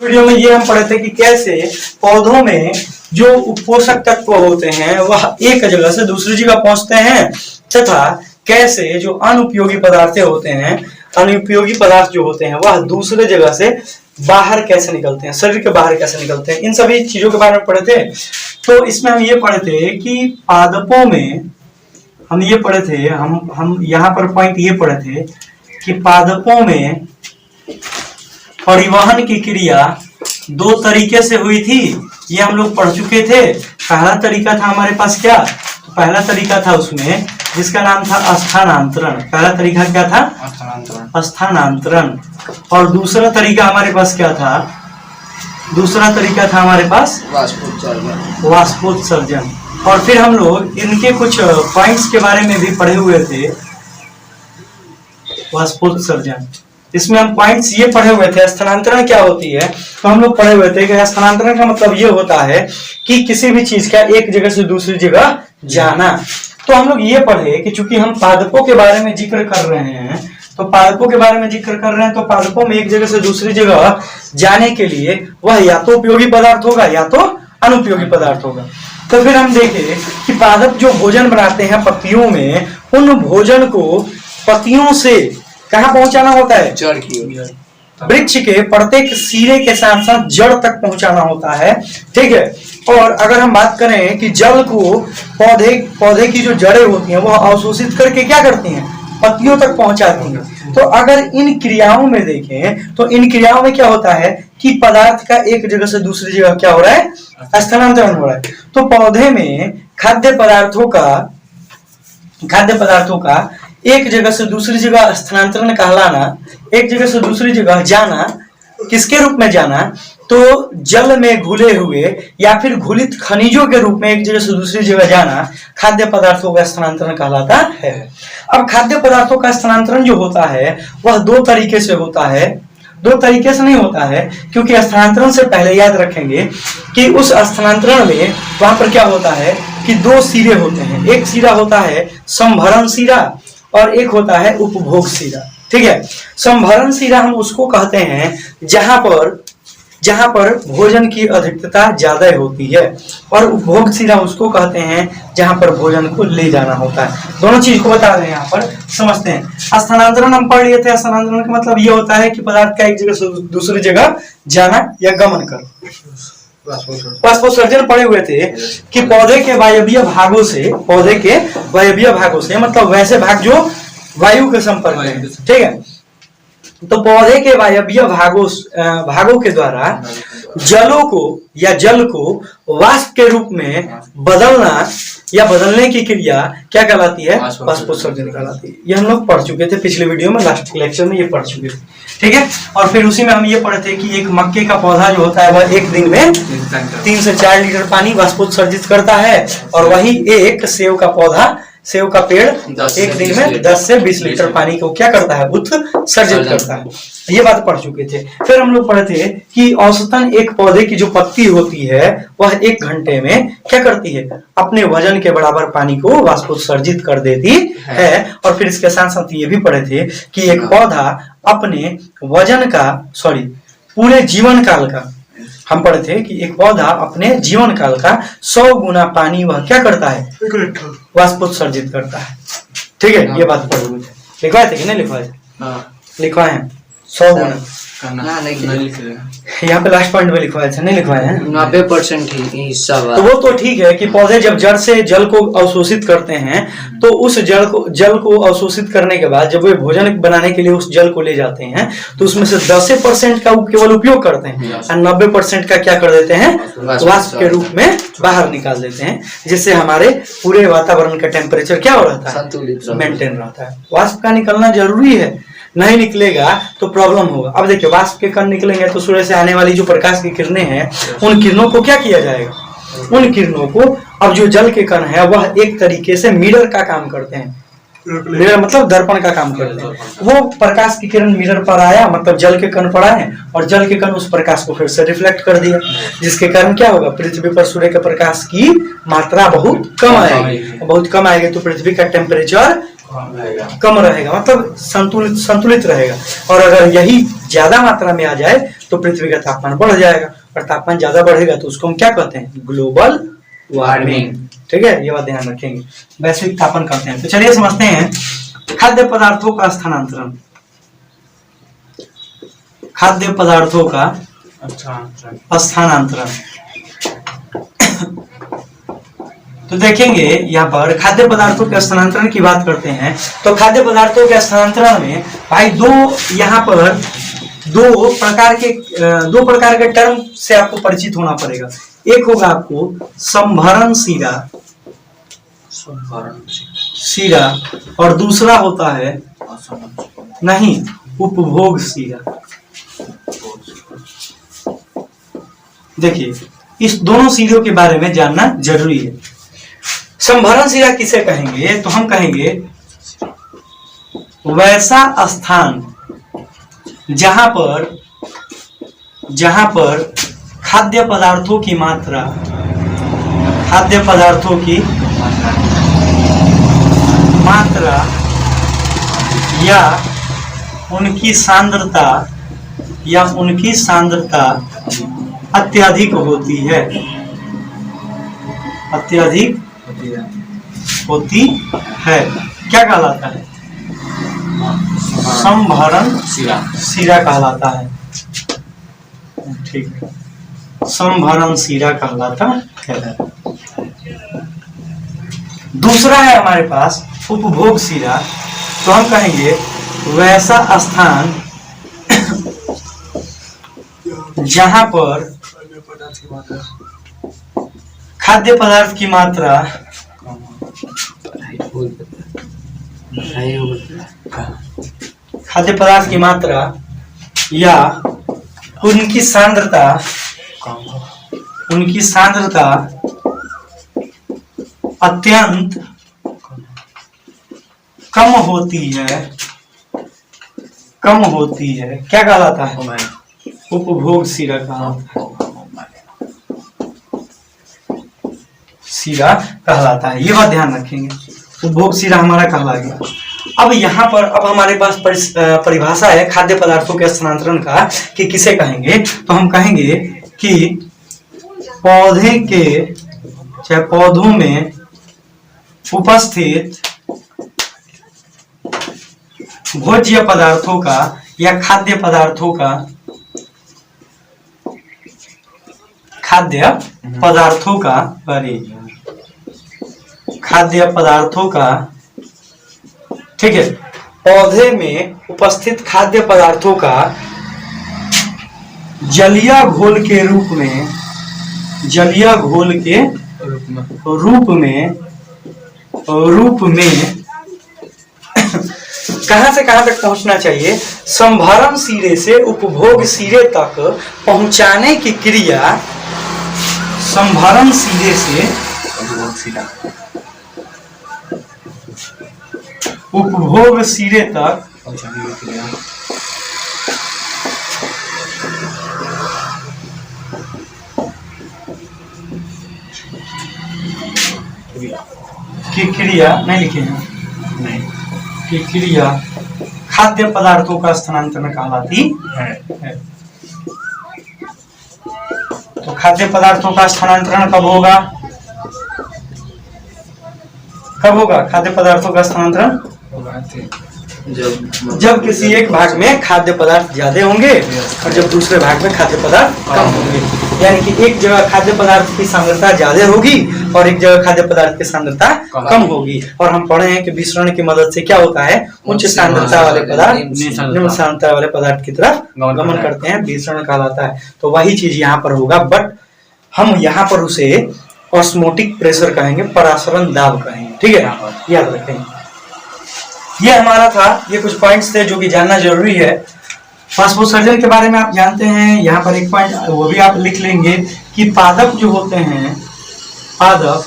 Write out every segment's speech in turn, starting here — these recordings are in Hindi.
वीडियो में ये हम पढ़े थे कि कैसे पौधों में जो पोषक तत्व होते हैं वह एक जगह से दूसरी जगह पहुंचते हैं तथा कैसे जो अनुपयोगी पदार्थ होते हैं, अनुपयोगी पदार्थ जो होते हैं वह दूसरे जगह से बाहर कैसे निकलते हैं, शरीर के बाहर कैसे निकलते हैं, इन सभी चीजों के बारे में पढ़े थे। तो इसमें हम ये पढ़े थे कि पादपों में हम ये पढ़े थे, हम यहाँ पर पॉइंट ये पढ़े थे कि पादपों में परिवहन की क्रिया दो तरीके से हुई थी। ये हम लोग पढ़ चुके थे। पहला तरीका था हमारे पास क्या, तो पहला तरीका था उसमें जिसका नाम था स्थानांतरण। पहला तरीका क्या था? स्थानांतरण। और दूसरा तरीका हमारे पास क्या था? दूसरा तरीका था हमारे पास वाष्पोत्सर्जन। और फिर हम लोग इनके कुछ पॉइंट्स के बारे में भी पढ़े हुए थे। वाष्पोत्सर्जन, इसमें हम पॉइंट्स ये पढ़े हुए थे। स्थानांतरण क्या होती है तो हम लोग पढ़े हुए थे कि स्थानांतरण का मतलब ये होता है कि किसी भी चीज का एक जगह से दूसरी जगह जाना। तो हम लोग ये पढ़े कि चूंकि हम पादपों के बारे में जिक्र कर रहे हैं, तो पादपों के बारे में जिक्र कर रहे हैं, तो पादपों में एक जगह से दूसरी जगह जाने के लिए वह या तो उपयोगी पदार्थ होगा या तो अनुपयोगी पदार्थ होगा। तो फिर हम देखें कि पादप जो भोजन बनाते हैं पत्तियों में, उन भोजन को पत्तियों से कहाँ पहुंचाना होता है? जड़ की ओर। वृक्ष के प्रत्येक सिरे के साथ साथ जड़ तक पहुंचाना होता है, ठीक है। और अगर हम बात करें कि जल को पौधे की जो जड़ें होती हैं वह अवशोषित करके क्या करती हैं? पत्तियों तक पहुंचाती हैं। तो अगर इन क्रियाओं में देखें तो इन क्रियाओं में क्या होता है कि पदार्थ का एक जगह से दूसरी जगह क्या हो रहा है? स्थानांतरण हो रहा है। तो पौधे में खाद्य पदार्थों का एक जगह से दूसरी जगह स्थानांतरण कहलाना, एक जगह से दूसरी जगह जाना, किसके रूप में जाना? तो जल में घुले हुए या फिर घुलित खनिजों के रूप में एक जगह से दूसरी जगह जाना खाद्य पदार्थों का स्थानांतरण कहलाता है। अब खाद्य पदार्थों का स्थानांतरण जो होता है वह दो तरीके से होता है। दो तरीके से नहीं होता है, क्योंकि स्थानांतरण से पहले याद रखेंगे कि उस स्थानांतरण में वहां पर क्या होता है कि दो सिरे होते हैं। एक सिरा होता है संभरण सिरा और एक होता है उपभोग सिरा, ठीक है। संभरण सिरा हम उसको कहते हैं जहां पर भोजन की अधिकता ज्यादा होती है, और उपभोग सिरा उसको कहते हैं जहां पर भोजन को ले जाना होता है। दोनों चीज को बता रहे हैं, यहाँ पर समझते हैं। स्थानांतरण हम पढ़ लिए थे। स्थानांतरण का मतलब ये होता है कि पदार्थ का एक जगह से दूसरी जगह जाना या गमन करना। वाष्पोत्सर्जन पढ़े हुए थे कि पौधे के वायवीय भागों से मतलब वैसे भाग जो वायु के संपर्क में, ठीक है। तो पौधे के वायवीय भागों के द्वारा जल को वाष्प के रूप में बदलना या बदलने की क्रिया क्या कहलाती है? वाष्पोत्सर्जन कहलाती है। ये हम लोग पढ़ चुके थे पिछले वीडियो में, लास्ट लेक्चर में ये पढ़ चुके थे, ठीक है। और फिर उसी में हम ये पढ़े थे कि एक मक्के का पौधा जो होता है वह एक दिन में 3 से 4 लीटर पानी वाष्पोत्सर्जित करता है, और वही एक सेव का पेड़ एक दिन में 10 से 20 लीटर पानी को क्या करता है? उत्सर्जित करता है। ये बात पढ़ चुके थे। फिर हम लोग पढ़े थे कि औसतन एक पौधे की जो पत्ती होती है वह 1 घंटे में क्या करती है? अपने वजन के बराबर पानी को वाष्पोत्सर्जित कर देती है। और फिर इसके साथ साथ ये भी पढ़े थे कि एक पौधा अपने वजन का पूरे जीवन काल का, हम पढ़े थे कि एक पौधा अपने जीवन काल का 100 गुना पानी वह क्या करता है? वाष्पोत्सर्जित करता है, ठीक है। ये बात पढ़े हुए थे। लिखवाए थे कि नहीं लिखवाए थे? लिखवाए हैं 100 गुना। यहाँ पे लास्ट पॉइंट में लिखवाए थे, नहीं लिखवाए हैं? 90% हिस्सा। तो वो तो ठीक है कि पौधे जब जड़ से जल को अवशोषित करते हैं तो उस जल को अवशोषित करने के बाद जब वे भोजन बनाने के लिए उस जल को ले जाते हैं तो उसमें से 10% का केवल उपयोग करते हैं और 90% का क्या कर देते हैं? वाष्प के रूप में बाहर निकाल देते हैं, जिससे हमारे पूरे वातावरण का टेम्परेचर क्या हो रहता है? संतुलित, मेंटेन रहता है। वाष्प का निकलना जरूरी है, नहीं निकलेगा तो प्रॉब्लम होगा। अब देखिए, वाष्प के कण निकलेंगे तो सूर्य से आने वाली जो प्रकाश की किरणें हैं उन किरणों को क्या किया जाएगा? उन किरणों को, अब जो जल के कण है वह एक तरीके से मिरर का काम करते हैं। मिरर मतलब दर्पण का काम करते हैं। वो प्रकाश की किरण मिरर पर आया, मतलब जल के कण पर आए, और जल के कण उस प्रकाश को फिर से रिफ्लेक्ट कर दिया, जिसके कारण क्या होगा? पृथ्वी पर सूर्य के प्रकाश की मात्रा बहुत कम आएगी। तो पृथ्वी का टेम्परेचर कम रहेगा, मतलब संतुलित रहेगा। और अगर यही ज्यादा मात्रा में आ जाए तो पृथ्वी का तापमान बढ़ जाएगा, और तापमान ज्यादा बढ़ेगा तो उसको हम क्या कहते हैं? Global warming. ठीक है, ये बात ध्यान रखेंगे। वैश्विक तापन कहते हैं। तो चलिए समझते हैं खाद्य पदार्थों का स्थानांतरण। खाद्य पदार्थों का स्थानांतरण। तो देखेंगे यहाँ पर खाद्य पदार्थों के स्थानांतरण की बात करते हैं। तो खाद्य पदार्थों के स्थानांतरण में भाई यहाँ पर दो प्रकार के टर्म से आपको परिचित होना पड़ेगा। एक होगा आपको संभरण शिरा, और दूसरा होता है नहीं उपभोग शिरा। देखिए, इस दोनों शिरों के बारे में जानना जरूरी है। संभरण शिरा किसे कहेंगे? तो हम कहेंगे वैसा स्थान जहां पर खाद्य पदार्थों की मात्रा या उनकी सांद्रता अत्यधिक होती है। क्या कहलाता है? संभरण शिरा कहलाता है। ठीक है, संभरण शिरा कहलाता है। दूसरा है हमारे पास उपभोग शिरा। तो हम कहेंगे वैसा स्थान जहां पर खाद्य पदार्थ की मात्रा या उनकी सांद्रता अत्यंत कम होती है। क्या कहलाता है? उपभोग शिरा कहलाता है। ये बात ध्यान रखेंगे, उपभोग शिरा हमारा कहला गया। अब यहाँ पर हमारे पास परिभाषा है खाद्य पदार्थों के स्थानांतरण का कि किसे कहेंगे। तो हम कहेंगे कि पौधों में उपस्थित भोज्य पदार्थों का या खाद्य पदार्थों का ठीक है, पौधे में उपस्थित खाद्य पदार्थों का जलीय घोल के रूप में कहां से कहां तक पहुंचना चाहिए? संभरण सिरे से उपभोग सिरे तक पहुंचाने की क्रिया संभरण सिरे से उपभोग सिरे तक की क्रिया नहीं लिखे हैं, नहीं की क्रिया खाद्य पदार्थों का स्थानांतरण कहलाती है। तो खाद्य पदार्थों का स्थानांतरण कब होगा? खाद्य पदार्थों का स्थानांतरण जब किसी एक भाग में खाद्य पदार्थ ज्यादा होंगे और जब दूसरे भाग में खाद्य पदार्थ कम होंगे। यानी कि एक जगह खाद्य पदार्थ की सांद्रता ज्यादा होगी और एक जगह खाद्य पदार्थ की सांद्रता कम होगी। और हम पढ़े हैं कि विसरण की मदद से क्या होता है? उच्च सांद्रता वाले पदार्थ निम्न सांद्रता वाले पदार्थ की तरफ गमन करते हैं, विसरण कहलाता है। तो वही चीज यहाँ पर होगा, बट हम यहाँ पर उसे ऑस्मोटिक प्रेशर कहेंगे, परासरण दाब कहेंगे। ठीक है, याद रखेंगे। ये हमारा था, ये कुछ पॉइंट्स थे जो कि जानना जरूरी है। वाष्पोत्सर्जन के बारे में आप जानते हैं, यहाँ पर एक पॉइंट वो भी आप लिख लेंगे कि पादप जो होते हैं, पादप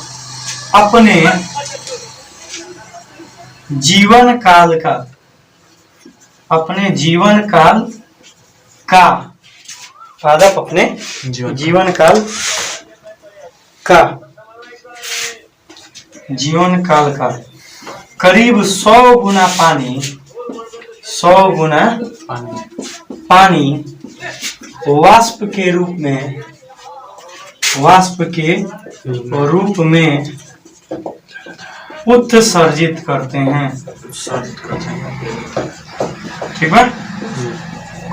अपने जीवन काल का करीब 100 गुना पानी वाष्प के रूप में, वाष्प के रूप में उत्सर्जित करते हैं। ठीक है,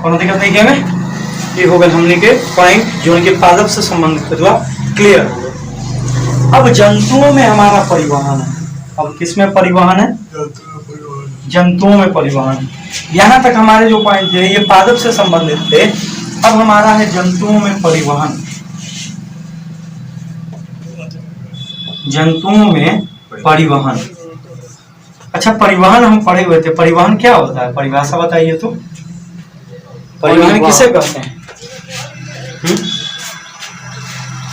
कौन दिक्कत नहीं क्या में? ये हो गए हमने के पॉइंट जो उनके पादप से संबंधित हुआ, क्लियर हो गया। अब जंतुओं में हमारा परिवहन है। अब किसमें परिवहन है? जंतुओं में परिवहन। यहाँ तक हमारे जो पॉइंट थे ये पादप से संबंधित थे। अब हमारा है जंतुओं में परिवहन। जंतुओं में परिवहन। अच्छा, परिवहन हम पढ़े हुए थे, परिवहन क्या होता है? परिभाषा बताइए तो। परिवहन किसे कहते हैं?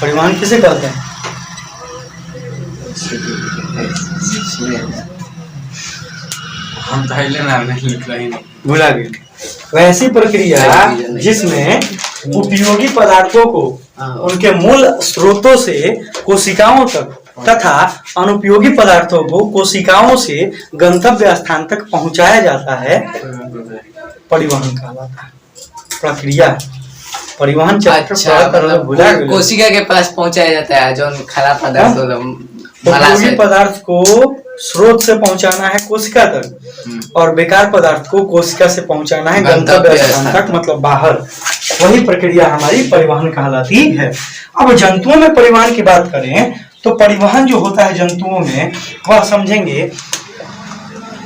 परिवहन किसे कहते हैं? हम पहले नाम नहीं लिख रहे हैं, भुला गए। वैसी प्रक्रिया जिसमें उपयोगी पदार्थों को उनके मूल स्रोतों से कोशिकाओं तक तथा अनुपयोगी पदार्थों को कोशिकाओं से गंतव्य स्थान तक पहुंचाया जाता है, परिवहन कहलाता है। प्रक्रिया परिवहन चक्र। अच्छा, भुला गए। कोशिका के पास पहुंचाया जाता है जो खराब पदार्थ उपयोगी पदार्थ को स्रोत से पहुंचाना है कोशिका तक, और बेकार पदार्थ को कोशिका से पहुंचाना है गंतव्य स्थान तक, मतलब बाहर। वही प्रक्रिया हमारी परिवहन कहलाती है। अब जंतुओं में परिवहन की बात करें तो परिवहन जो होता है जंतुओं में, वह समझेंगे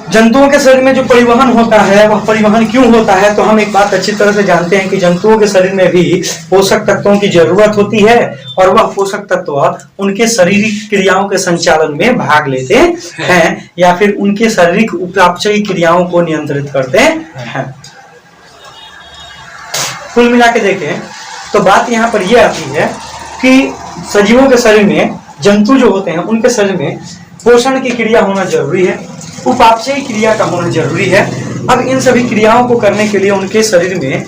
जंतुओं के शरीर में जो परिवहन होता है वह परिवहन क्यों होता है। तो हम एक बात अच्छी तरह से जानते हैं कि जंतुओं के शरीर में भी पोषक तत्वों की जरूरत होती है, और वह पोषक तत्व उनके शारीरिक क्रियाओं के संचालन में भाग लेते हैं या फिर उनके शारीरिक उपापचयी क्रियाओं को नियंत्रित करते हैं। कुल मिला के देखें तो बात यहाँ पर यह आती है कि सजीवों के शरीर में, जंतु जो होते हैं उनके शरीर में पोषण की क्रिया होना जरूरी है, उपापचयी क्रिया का होना जरूरी है। अब इन सभी क्रियाओं को करने के लिए उनके शरीर में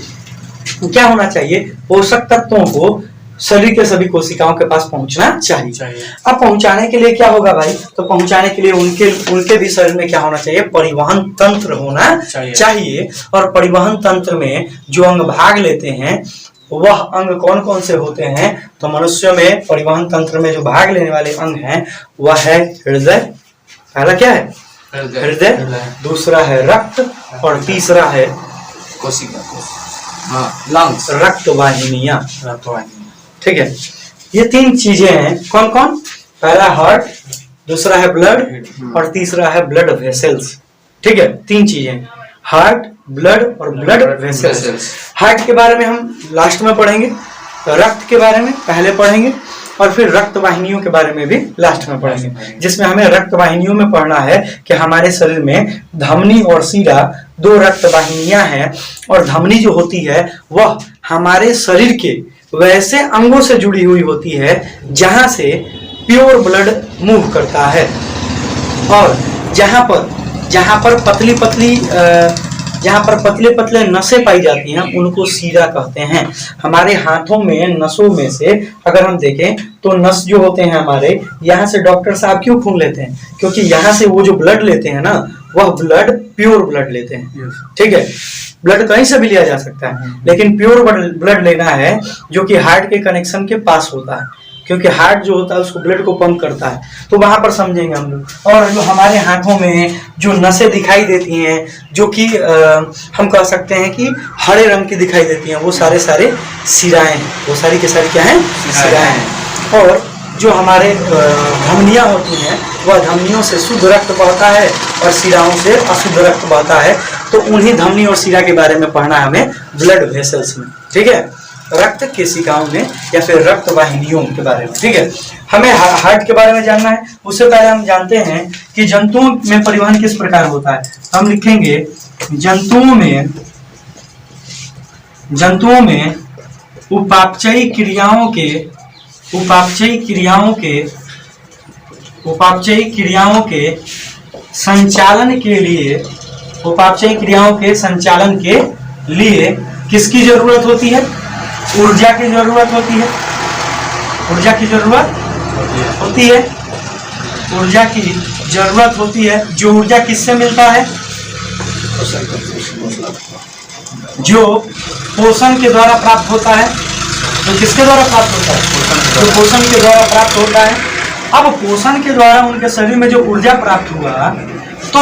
क्या होना चाहिए? पोषक तत्वों को शरीर के सभी कोशिकाओं के पास पहुंचना चाहिए। अब पहुंचाने के लिए क्या होगा भाई? तो पहुंचाने के लिए उनके भी शरीर में क्या होना चाहिए? परिवहन तंत्र होना चाहिए। और परिवहन तंत्र में जो अंग भाग लेते हैं वह अंग कौन कौन से होते हैं? तो मनुष्यों में परिवहन तंत्र में जो भाग लेने वाले अंग हैं वह है हृदय। पहला क्या है? हृदय। दूसरा है रक्त, और तीसरा है कोशिका, लंग्स, रक्त वाहिनियां। ठीक है, ये तीन चीजें हैं। कौन कौन? पहला हार्ट, दूसरा है ब्लड, और तीसरा है ब्लड वेसल्स। ठीक है, तीन चीजें, हार्ट, ब्लड और ब्लड वेसल्स। हार्ट के बारे में हम लास्ट में पढ़ेंगे, रक्त के बारे में पहले पढ़ेंगे, और फिर रक्त वाहिनियों के बारे में भी लास्ट में पढ़ेंगे। जिसमें हमें रक्त वाहिनियों में पढ़ना है कि हमारे शरीर में धमनी और सीरा दो रक्त वाहिनियां हैं, और धमनी जो होती है वह हमारे शरीर के वैसे अंगों से जुड़ी हुई होती है जहां से प्योर ब्लड मूव करता है, और जहां पर पतले पतले नसें पाई जाती हैं उनको सीरा कहते हैं। हमारे हाथों में नसों में से अगर हम देखें तो नस जो होते हैं हमारे, यहाँ से डॉक्टर साहब क्यों खून लेते हैं? क्योंकि यहाँ से वो जो ब्लड लेते हैं ना, वह ब्लड प्योर ब्लड लेते हैं। ठीक है, ब्लड कहीं से भी लिया जा सकता है, लेकिन प्योर ब्लड लेना है जो कि हार्ट के कनेक्शन के पास होता है, क्योंकि हार्ट जो होता है उसको ब्लड को पंप करता है। तो वहां पर समझेंगे हम लोग। और जो हमारे हाथों में जो नसें दिखाई देती हैं, जो कि हम कह सकते हैं कि हरे रंग की दिखाई देती हैं, वो सारे सिराएं हैं। वो सारी के सारी क्या हैं? सिराएं हैं। और जो हमारे धमनियां होती हैं वह धमनियों से शुद्ध रक्त बहता है और सिराओं से अशुद्ध रक्त बहता है। तो उन्हीं धमनी और सिरा के बारे में पढ़ना है हमें ब्लड वेसल्स में। ठीक है, रक्त केशिकाओं में या फिर रक्त वाहिनियों के बारे में। ठीक है, हमें हार्ट के बारे में जानना है। उससे पहले हम जानते हैं कि जंतुओं में परिवहन किस प्रकार होता है। हम लिखेंगे जंतुओं में उपापचयी क्रियाओं के संचालन के लिए किसकी जरूरत होती है? ऊर्जा की जरूरत होती है। ऊर्जा की जरूरत होती है। जो ऊर्जा किससे मिलता है? जो पोषण के द्वारा प्राप्त होता है। तो किसके द्वारा प्राप्त होता है? तो पोषण के द्वारा प्राप्त होता है। अब पोषण के द्वारा उनके शरीर में जो ऊर्जा प्राप्त हुआ, तो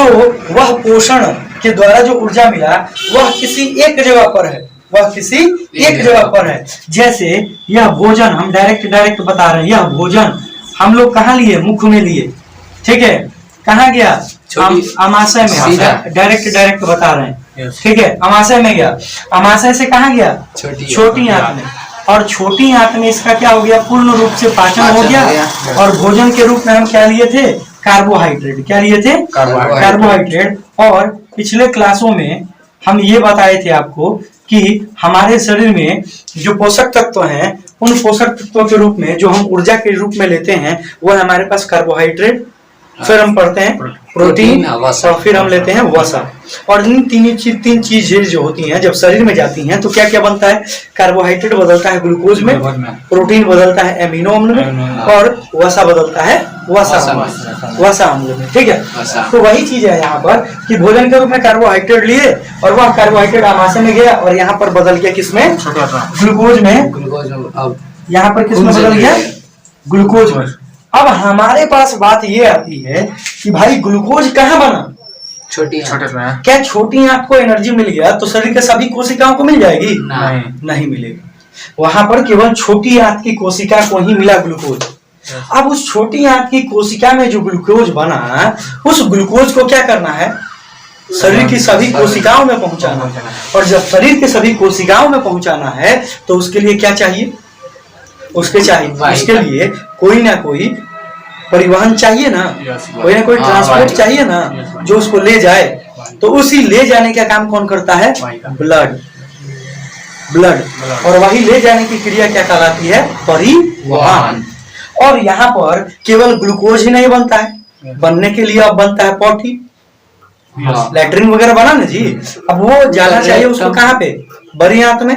वह पोषण के द्वारा जो ऊर्जा मिला वह किसी एक जगह पर है, वह किसी एक जगह पर है। जैसे यह भोजन, हम डायरेक्ट बता रहे हैं, यह भोजन हम लोग कहाँ लिए? मुख में लिए, ठीक है। कहाँ गया? अमाशय में, डायरेक्ट बता रहे हैं, ठीक है। अमाशय में गया, अमाशय से कहाँ गया? छोटी आंत में, और छोटी आंत में इसका क्या हो गया? पूर्ण रूप से पाचन हो गया। और भोजन के रूप में हम क्या लिए थे? कार्बोहाइड्रेट। क्या लिए थे? कार्बोहाइड्रेट। और पिछले क्लासों में हम ये बताए थे आपको कि हमारे शरीर में जो पोषक तत्व हैं, उन पोषक तत्वों के रूप में जो हम ऊर्जा के रूप में लेते हैं वह हमारे पास कार्बोहाइड्रेट, फिर हम पढ़ते हैं प्रोटीन, और फिर हम लेते हैं वसा। और इन तीन चीजें जो होती हैं जब शरीर में जाती हैं तो क्या क्या बनता है? कार्बोहाइड्रेट बदलता है ग्लूकोज में, प्रोटीन बदलता है एमिनो अम्ल में, और वसा बदलता है वसा अम्ल में, ठीक है। तो वही चीज है यहाँ पर कि भोजन के रूप में कार्बोहाइड्रेट लिए और वह कार्बोहाइड्रेट आमाशय में गया और यहाँ पर बदल गया किसमें? ग्लूकोज में। यहाँ पर किसमें बदल गया? ग्लूकोज में। अब हमारे पास बात ये आती है कि भाई ग्लूकोज कहाँ बना? छोटी क्या छोटी आंत को एनर्जी मिल गया तो शरीर के सभी कोशिकाओं को मिल जाएगी? नहीं मिलेगी। वहां पर केवल छोटी आंत की कोशिका को ही मिला ग्लूकोज। अब उस छोटी आंत की कोशिका में जो ग्लूकोज बना, उस ग्लूकोज को क्या करना है? शरीर की सभी कोशिकाओं में पहुंचाना है। और जब शरीर के सभी कोशिकाओं में पहुंचाना है तो उसके लिए क्या चाहिए? उसके लिए कोई ना कोई परिवहन चाहिए ना, कोई ना कोई ट्रांसपोर्ट चाहिए ना, जो उसको ले जाए। तो उसी ले जाने का काम कौन करता है? ब्लड। और वही ले जाने की क्रिया क्या कहलाती है? परिवहन। और यहाँ पर केवल ग्लूकोज ही नहीं बनता है, बनने के लिए अब बनता है पॉटी, लैट्रिन वगैरह बना ना जी। अब वो जाना चाहिए उसको कहाँ पे? बड़ी आंत में।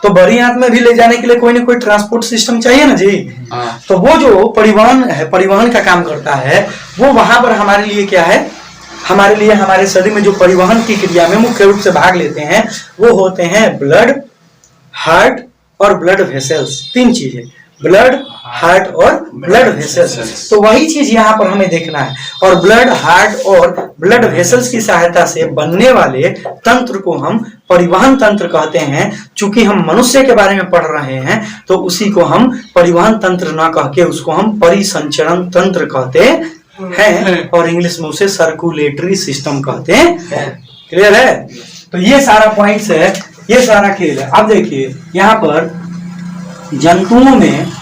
तो बड़ी आंत में भी ले जाने के लिए कोई ना कोई ट्रांसपोर्ट सिस्टम चाहिए ना जी। तो वो जो परिवहन है, परिवहन का काम करता है, वो वहां पर हमारे लिए क्या है? हमारे लिए हमारे शरीर में जो परिवहन की क्रिया में मुख्य रूप से भाग लेते हैं वो होते हैं ब्लड, हार्ट और ब्लड वेसल्स। तीन चीजें, ब्लड, हार्ट और ब्लड वेसल्स। तो वही चीज यहाँ पर हमें देखना है। और ब्लड, हार्ट और ब्लड वेसल्स की सहायता से बनने वाले तंत्र को हम परिवहन तंत्र कहते हैं। चूंकि हम मनुष्य के बारे में पढ़ रहे हैं तो उसी को हम परिवहन तंत्र ना कह के उसको हम परिसंचरण तंत्र कहते हैं, और इंग्लिश में उसे सर्कुलेटरी सिस्टम कहते हैं। क्लियर है? तो ये सारा पॉइंट्स है, ये सारा खेल है। अब देखिए यहाँ पर जंतुओं में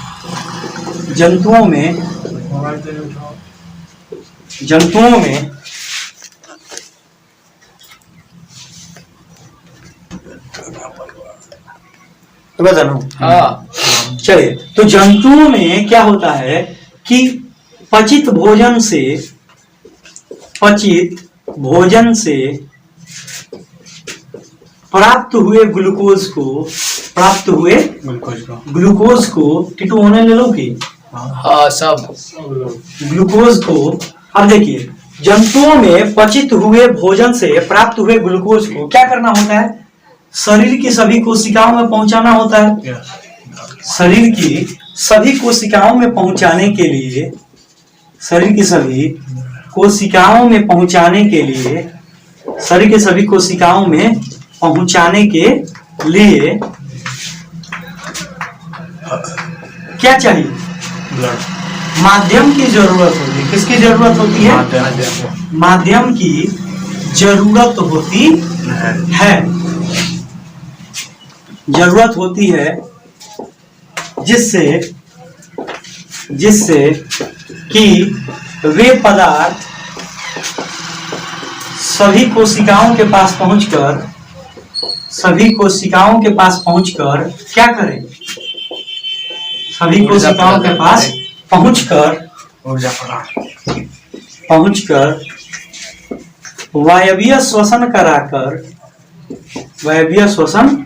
चलिए, तो जंतुओं में क्या होता है कि पचित भोजन से प्राप्त हुए ग्लूकोज को टिटू होने ले लो कि सब ग्लूकोज को। अब देखिए जंतुओं में पचित हुए भोजन से प्राप्त हुए ग्लूकोज को क्या करना होता है? शरीर की सभी कोशिकाओं में पहुंचाना होता है। शरीर की सभी कोशिकाओं में पहुंचाने के लिए, शरीर की सभी कोशिकाओं में पहुंचाने के लिए, शरीर के सभी कोशिकाओं में पहुंचाने के लिए क्या चाहिए? माध्यम की जरूरत होती है। किसकी जरूरत होती है? माध्यम की जरूरत होती है। जरूरत होती है जिससे कि वे पदार्थ सभी कोशिकाओं के पास पहुंचकर क्या करें? सभी कोशिकाओं के पास पहुंचकर वायवीय श्वसन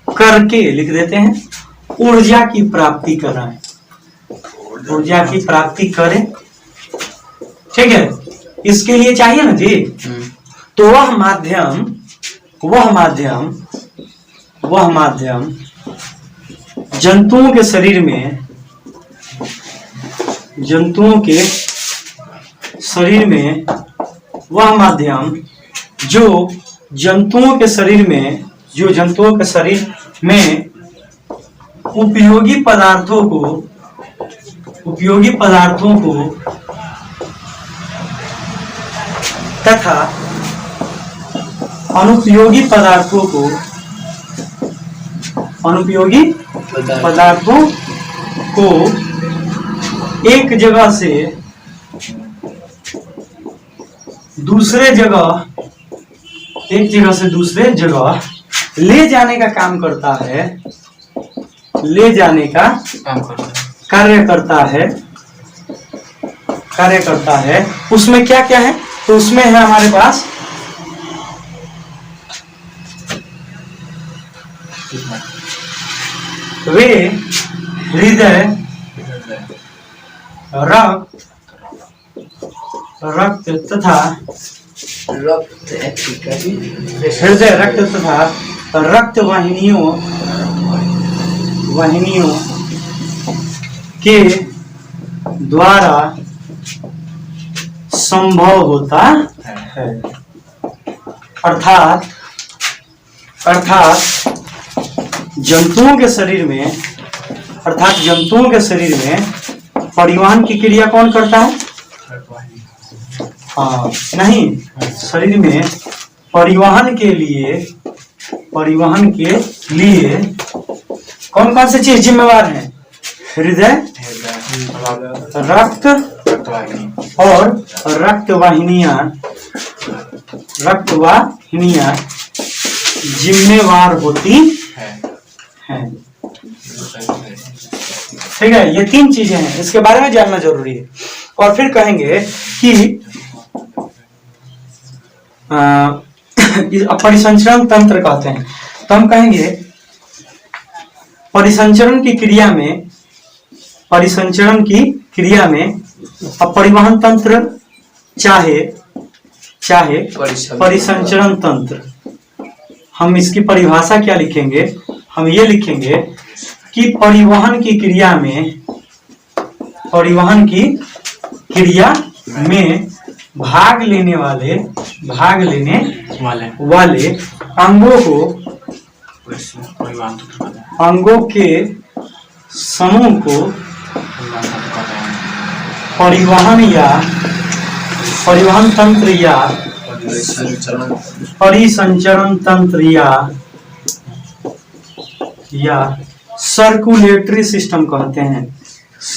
करके लिख देते हैं, ऊर्जा की प्राप्ति कराएं, ऊर्जा की प्राप्ति करें। ठीक है, इसके लिए चाहिए ना जी। तो वह माध्यम वह माध्यम जंतुओं के शरीर में वह माध्यम जो जंतुओं के शरीर में उपयोगी पदार्थों को तथा अनुपयोगी पदार्थों को एक जगह से दूसरे जगह ले जाने का काम करता है, कार्य करता है। उसमें क्या क्या है? तो उसमें है हमारे पास वे हृदय, रक्त तथा रक्त वाहिनियों के द्वारा संभव होता है। अर्थात जंतुओं के शरीर में परिवहन की क्रिया कौन करता है? शरीर में परिवहन के लिए कौन कौन सी चीज जिम्मेवार है? हृदय, रक्त और रक्त वाहिनियां जिम्मेवार होती है। ठीक है, ये तीन चीजें हैं, इसके बारे में जानना जरूरी है। और फिर कहेंगे कि परिसंचरण तंत्र कहते हैं, तो हम कहेंगे परिसंचरण की क्रिया में परिवहन तंत्र चाहे परिसंचरण तंत्र, हम इसकी परिभाषा क्या लिखेंगे? हम ये लिखेंगे कि परिवहन की क्रिया में भाग लेने वाले अंगों के समूह को परिवहन तंत्र या परिसंचरण तंत्र या सर्कुलेटरी सिस्टम कहते हैं।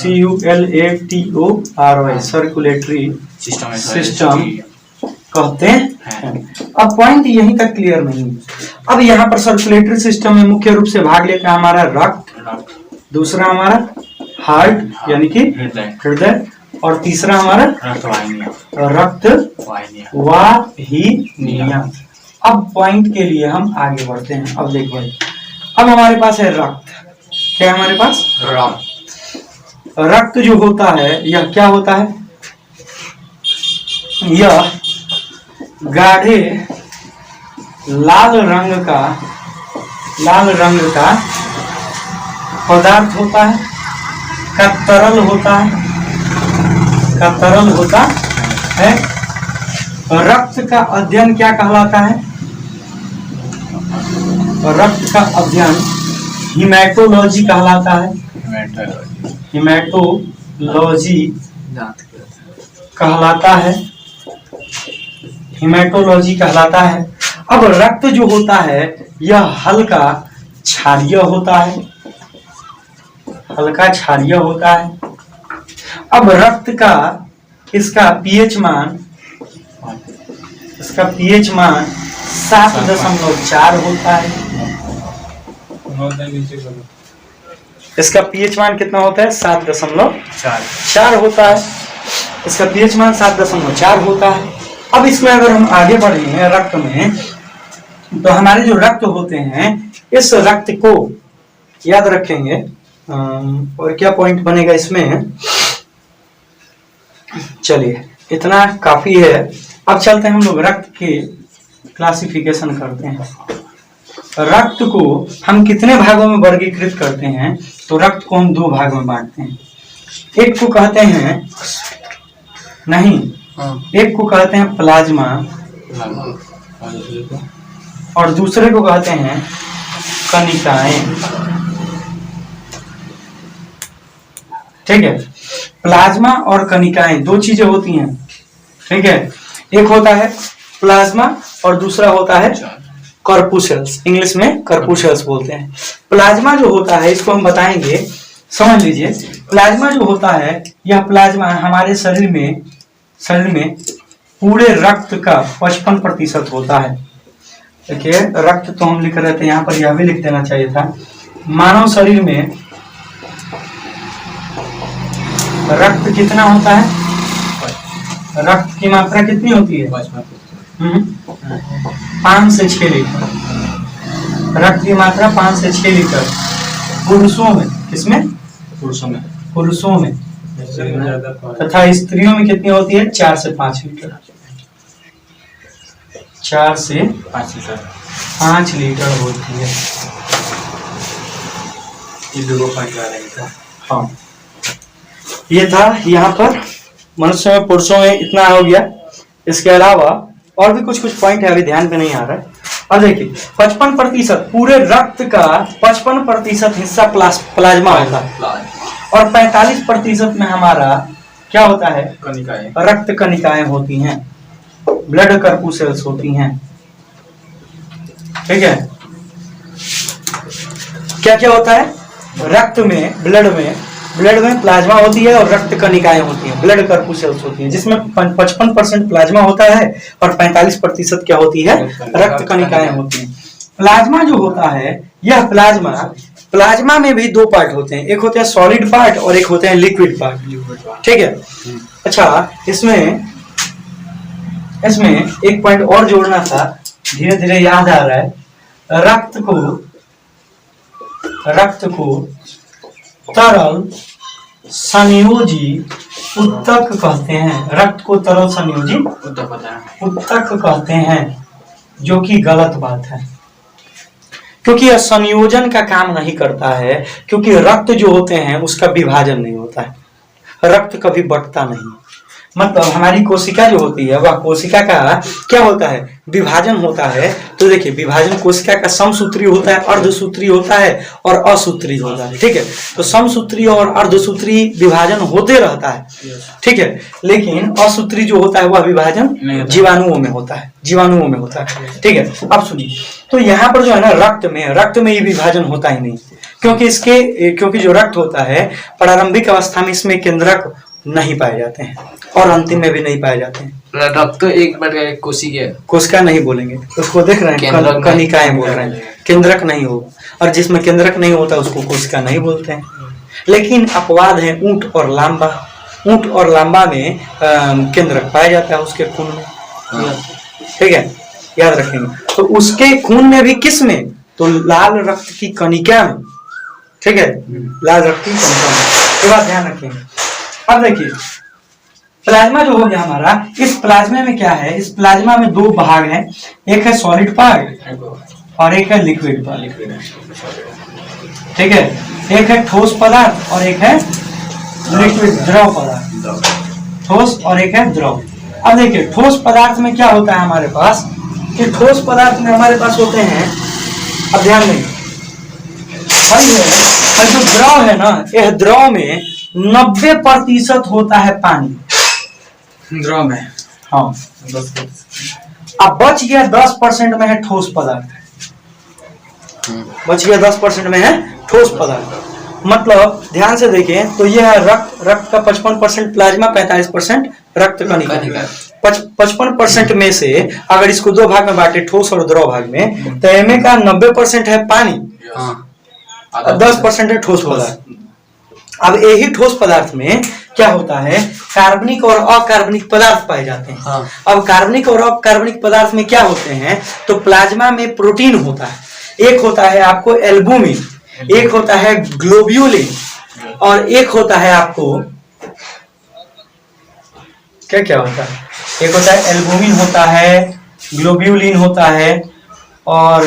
CULATORY सर्कुलेटरी सिस्टम कहते हैं। अब पॉइंट यहीं तक क्लियर नहीं है। अब यहाँ पर सर्कुलेटरी सिस्टम में मुख्य रूप से भाग लेता है हमारा रक्त, दूसरा हमारा हार्ट यानी कि हृदय, और तीसरा हमारा रक्त वाहिनियां। अब पॉइंट के लिए हम आगे बढ़ते हैं। अब देखो, अब हमारे पास है रक्त। क्या हमारे पास? रक्त जो होता है यह क्या होता है? यह गाढ़े लाल रंग का पदार्थ होता है, का तरल होता है। रक्त का अध्ययन क्या कहलाता है? रक्त का अध्ययन हीमेटोलॉजी कहलाता है। हीमेटोलॉजी कहलाता है। अब रक्त जो होता है यह हल्का क्षारीय होता है। अब रक्त का इसका पीएच मान 7.4 होता है। इसका पीएच मान कितना होता है? 7.4 होता है। इसका पीएच मान 7.4 होता है। अब इसमें अगर हम आगे बढ़े हैं रक्त में, तो हमारे जो रक्त होते हैं इस रक्त को याद रखेंगे। और क्या पॉइंट बनेगा इसमें? चलिए, इतना काफी है। अब चलते हैं हम लोग रक्त के क्लासिफिकेशन करते हैं। रक्त को हम कितने भागों में वर्गीकृत करते हैं? तो रक्त को हम 2 भाग में बांटते हैं। एक को कहते हैं नहीं, एक को कहते हैं प्लाज्मा और दूसरे को कहते हैं कणिकाएं। ठीक है, प्लाज्मा और कणिकाएं 2 चीजें होती हैं। ठीक है, एक होता है प्लाज्मा और दूसरा होता है कॉर्पुसेल्स, इंग्लिश में कॉर्पुसेल्स बोलते हैं। प्लाज्मा जो होता है इसको हम बताएंगे, समझ लीजिए। प्लाज्मा जो होता है, यह प्लाज्मा हमारे शरीर में पूरे रक्त का 55% होता है। देखिए, रक्त तो हम लिख रहे थे, यहाँ पर यह भी लिख देना चाहिए था। मानव शरीर में रक्त कितना होता है? रक्त की मात्रा कितनी होती है? 5 से 6 लीटर। रक्त की मात्रा 5 से 6 लीटर पुरुषों में। किसमें? पुरुषों में। तथा स्त्रियों में कितनी होती है? 4 से 5 लीटर। 4 से 5 लीटर होती है। हाँ, ये था यहाँ पर मनुष्य में, पुरुषों में इतना हो गया। इसके अलावा और भी कुछ पॉइंट है, अभी ध्यान पे नहीं आ रहा है। और देखिए, 55% पूरे रक्त का 55% हिस्सा प्लाज्मा होता है और 45% में हमारा क्या होता है? कणिकाएं। रक्त कणिकाएं होती हैं, ब्लड कॉर्पुसेल्स होती हैं। ठीक है, क्या क्या होता है? रक्त में, ब्लड में प्लाज्मा होती है और रक्त कणिकाएं होती हैं, ब्लड कॉर्पुसेल्स होती हैं, जिसमें 55% प्लाज्मा होता है और 45% क्या होती है? रक्त कणिकाएं होती हैं। प्लाज्मा जो होता है, यह प्लाज्मा में भी 2 पार्ट होते हैं, एक होते हैं सॉलिड पार्ट और एक होते हैं लिक्विड पार्ट। ठीक है, अच्छा, इसमें एक पॉइंट और जोड़ना था, धीरे धीरे याद आ रहा है। रक्त को तरल संयोजी उत्तक कहते हैं। रक्त को तरल संयोजी उत्तक कहते हैं, जो कि गलत बात है, क्योंकि यह संयोजन का काम नहीं करता है। क्योंकि रक्त जो होते हैं उसका विभाजन नहीं होता है, रक्त कभी बंटता नहीं। मतलब हमारी कोशिका जो होती है, वह कोशिका का क्या होता है? विभाजन होता है। तो देखिए, विभाजन कोशिका का समसूत्री होता है, अर्धसूत्री होता है और असूत्री होता है। ठीक है, तो समसूत्री और अर्धसूत्री विभाजन होते रहता है। ठीक है, लेकिन असूत्री जो होता है वह विभाजन जीवाणुओं में होता है, ठीक है, अब सुनिए। तो यहाँ पर जो है ना, रक्त में ये विभाजन होता ही नहीं, क्योंकि जो रक्त होता है, प्रारंभिक अवस्था में इसमें केंद्रक नहीं पाए जाते हैं और अंतिम में भी नहीं पाए जाते हैं। रक्त तो एक बार कोशिका नहीं बोलेंगे, उसको देख रहे हैं, कणिकाएं बोल रहे हैं, केंद्रक नहीं हो। और जिसमें केंद्रक नहीं होता उसको कोशिका नहीं बोलते हैं। लेकिन अपवाद है ऊंट और लांबा में केंद्रक पाया जाता है उसके खून में। ठीक है, याद रखेंगे। तो उसके खून में भी किस में? तो लाल रक्त की कणिका में। ठीक है, लाल रक्त की कणिका में, ये बात ध्यान रखेंगे। अब देखिए, प्लाज्मा जो हो गया हमारा, इस प्लाज्मा में क्या है? इस प्लाज्मा में 2 भाग हैं, एक है सॉलिड पार्ट और एक है लिक्विड पार्ट। ठीक है, एक है ठोस पदार्थ और एक है लिक्विड, द्रव पदार्थ। ठोस और एक है द्रव। अब देखिए, ठोस पदार्थ में क्या होता है हमारे पास? कि ठोस पदार्थ में हमारे पास होते हैं, अब ध्यान देंगे, जो द्रव है ना, यह द्रव में 90% होता है पानी, द्रव में। हाँ, अब बच गया 10% में है ठोस पदार्थ, बच गया 10% में है ठोस पदार्थ। मतलब ध्यान से देखें तो यह है रक्त का 55% प्लाज्मा, 45% रक्त कणिका। 55% में से अगर इसको 2 भाग में बांटे, ठोस और द्रव भाग में, तो एम का 90% है पानी और 10% है ठोस पदार्थ। अब यही ठोस पदार्थ में क्या होता है? कार्बनिक और अकार्बनिक पदार्थ पाए जाते हैं। हाँ। अब कार्बनिक और अकार्बनिक पदार्थ में क्या होते हैं? तो प्लाज्मा में प्रोटीन होता है, एक होता है आपको एल्बुमिन, एक होता है ग्लोब्यूलिन और एक होता है आपको क्या होता है? एक होता है एल्बुमिन होता है, ग्लोब्यूलिन होता है और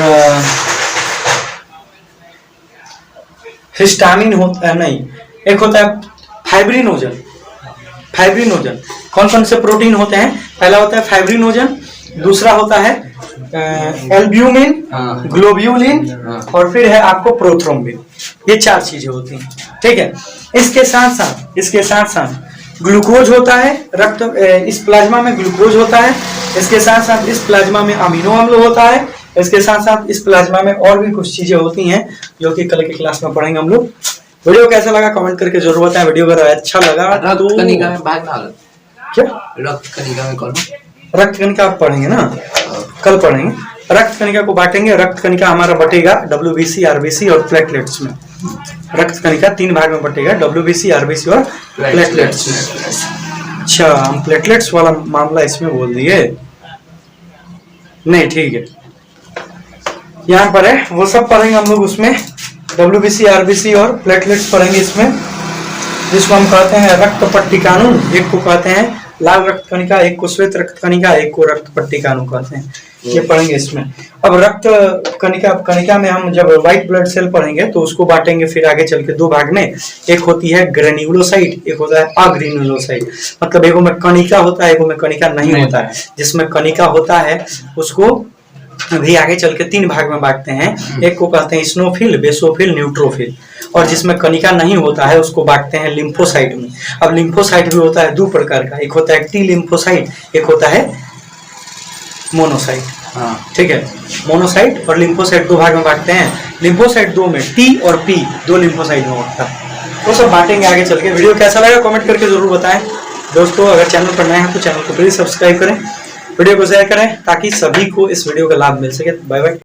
हिस्टामिन होता है, नहीं, एक होता है फाइब्रिनोजन। फाइब्रिनोजन कौन कौन से प्रोटीन होते हैं? पहला होता है फाइब्रिनोजन, दूसरा होता है एल्ब्यूमिन, ग्लोब्यूलिन, और फिर है आपको प्रोथ्रोम्बिन। ये 4 चीजें होती हैं, ठीक है। इसके साथ साथ ग्लूकोज होता है, रक्त इस प्लाज्मा में ग्लूकोज होता है। इसके साथ साथ इस प्लाज्मा में अमीनो अम्ल होता है। इसके साथ साथ इस प्लाज्मा में और भी कुछ चीजें होती हैं जो कि कल की क्लास में पढ़ेंगे हम लोग। वीडियो कैसा लगा कमेंट करके जरूर बताएं। वीडियो अगर अच्छा लगा तो कनिका में भाग ना लो। क्या रक्त कनिका में कौन? रक्त कणिका आप पढ़ेंगे ना, कल पढ़ेंगे। रक्त कणिका को बांटेंगे। रक्त कणिका हमारा बटेगा WBC, RBC और प्लेटलेट्स में। रक्त कणिका 3 भाग में बटेगा, WBC, RBC और प्लेटलेट्स में। अच्छा, हम प्लेटलेट्स वाला मामला इसमें बोल दिए, नहीं ठीक है, यहाँ पर है वो सब पढ़ेंगे हम लोग। उसमें WBC, RBC और प्लेटलेट्स पढ़ेंगे इसमें, जिसको हम कहते हैं रक्त पट्टिकाणु। एक को कहते हैं लाल रक्त कणिका, एक को श्वेत रक्त कणिका, एक को रक्त पट्टिकाणु कहते हैं। ये पढ़ेंगे इसमें। अब रक्त कणिका में हम जब व्हाइट ब्लड सेल पढ़ेंगे तो उसको बांटेंगे फिर आगे चल के 2 भाग में। एक होती है ग्रेन्युलोसाइट, एक होता है अग्रेन्युलोसाइट। मतलब एगो में कणिका होता है, एगो में कणिका नहीं होता है। जिसमें कणिका होता है उसको भी आगे चल के 3 भाग में बांटते हैं। एक को कहते हैं स्नोफिल, बेसोफिल, न्यूट्रोफिल। और जिसमें कणिका नहीं होता है उसको बांटते हैं लिम्फोसाइट में। अब लिम्फोसाइट भी होता है 2 प्रकार का, एक होता है टी लिम्फोसाइट, एक होता है मोनोसाइट। ठीक है, मोनोसाइट और लिम्फोसाइट 2 भाग में बांटते हैं। लिम्फोसाइट 2 में टी और पी 2 लिम्फोसाइट में होता है। वो सब बांटेंगे आगे चल के। वीडियो कैसा लगा कमेंट करके जरूर बताएं दोस्तों। अगर चैनल पर नए हैं तो चैनल को प्लीज सब्सक्राइब करें, वीडियो को शेयर करें ताकि सभी को इस वीडियो का लाभ मिल सके। Bye bye.